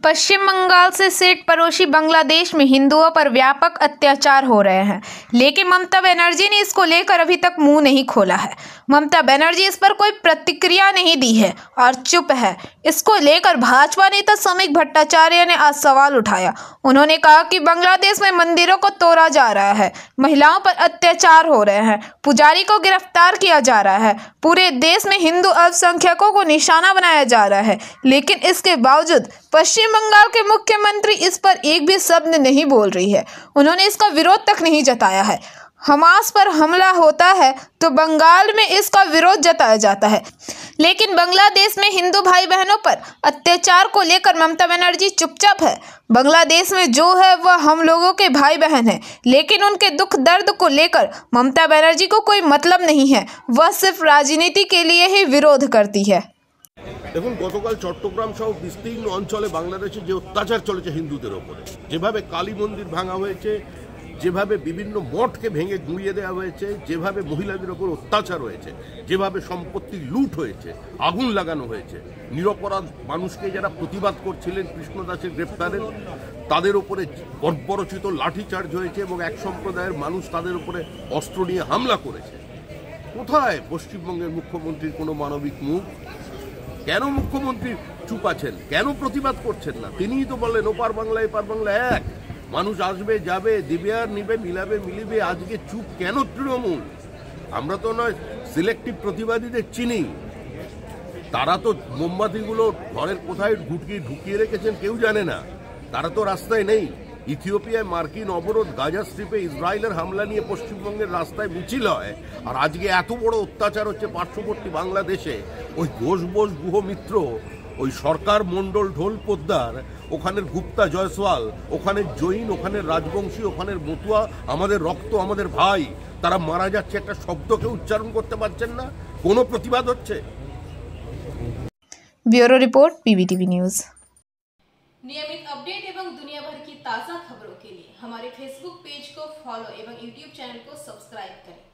पश्चिम बंगाल से सेठ पड़ोसी बांग्लादेश में हिंदुओं पर व्यापक अत्याचार हो रहे हैं, लेकिन ममता बनर्जी ने इसको लेकर अभी तक मुंह नहीं खोला है। ममता बनर्जी इस पर कोई प्रतिक्रिया नहीं दी है और चुप है। इसको लेकर भाजपा नेता समीक भट्टाचार्य ने आज सवाल उठाया। उन्होंने कहा कि बांग्लादेश में मंदिरों को तोड़ा जा रहा है, महिलाओं पर अत्याचार हो रहे हैं, पुजारी को गिरफ्तार किया जा रहा है, पूरे देश में हिंदू अल्पसंख्यकों को निशाना बनाया जा रहा है, लेकिन इसके बावजूद पश्चिम बंगाल के मुख्यमंत्री इस पर एक भी शब्द नहीं बोल रही है। उन्होंने इसका विरोध तक नहीं जताया है। हमास पर हमला होता है तो बंगाल में इसका विरोध जताया जाता है, लेकिन बांग्लादेश में हिंदू भाई बहनों पर अत्याचार को लेकर ममता बनर्जी चुपचाप है। बांग्लादेश में जो है वह हम लोगों के भाई बहन हैं, लेकिन उनके दुख दर्द को लेकर ममता बनर्जी को कोई मतलब नहीं है। वह सिर्फ राजनीति के लिए ही विरोध करती है। দেখুন, গতকাল চট্টগ্রাম সহ বিস্তীর্ণ অঞ্চলে বাংলাদেশে যে অত্যাচার চলেছে হিন্দুদের ওপরে, যেভাবে কালী মন্দির ভাঙা হয়েছে, যেভাবে বিভিন্ন মঠকে ভেঙে গুঁড়িয়ে দেওয়া হয়েছে, যেভাবে মহিলাদের ওপর অত্যাচার হয়েছে, যেভাবে সম্পত্তি লুট হয়েছে, আগুন লাগানো হয়েছে, নিরপরাধ মানুষকে যারা প্রতিবাদ করছিলেন কৃষ্ণদাসের গ্রেপ্তারের, তাদের উপরে বর্বরচিত লাঠিচার্জ হয়েছে এবং এক সম্প্রদায়ের মানুষ তাদের উপরে অস্ত্র নিয়ে হামলা করেছে। কোথায় পশ্চিমবঙ্গের মুখ্যমন্ত্রীর কোনো মানবিক মুখ? কেন মুখ্যমন্ত্রী চুপ আছেন? কেন প্রতিবাদ করছেন না? তিনিই তো বললেন ওপার বাংলা এপার বাংলা এক, মানুষ আসবে যাবে, দিবে আর নিবে, মিলাবে মিলিবে। আজকে চুপ কেন তৃণমূল? আমরা তো নয় সিলেক্টিভ প্রতিবাদীদের চিনি, তারা তো মোমবাতিগুলো ঘরের কোথায় ঢুকিয়ে রেখেছেন কেউ জানে না, তারা তো রাস্তায় নেই। ইথিওপিয়ায় মার্কিন অবরোধ, গাজা স্ট্রিপে ইসরায়েলের হামলা নিয়ে পশ্চিমবঙ্গের রাস্তায় মিছিল হয়, আর আজকে এত বড় অত্যাচার হচ্ছে পার্শ্ববর্তী বাংলাদেশে। ওই ঘোষ বোস গুহ মিত্র, ওই সরকার মণ্ডল ঢোল পোদ্দার, ওখানের গুপ্তা জয়সওয়াল, ওখানের জৈন, ওখানের রাজবংশী, ওখানের মতুয়া, আমাদের রক্ত, আমাদের ভাই, তারা মারা যাচ্ছে, একটা শব্দকে উচ্চারণ করতে পারছেন না। কোনো প্রতিবাদ হচ্ছে? Bureau report PVTV news. नियमित अपडेट एवं दुनिया भर की ताज़ा खबरों के लिए हमारे फेसबुक पेज को फॉलो एवं यूट्यूब चैनल को सब्सक्राइब करें।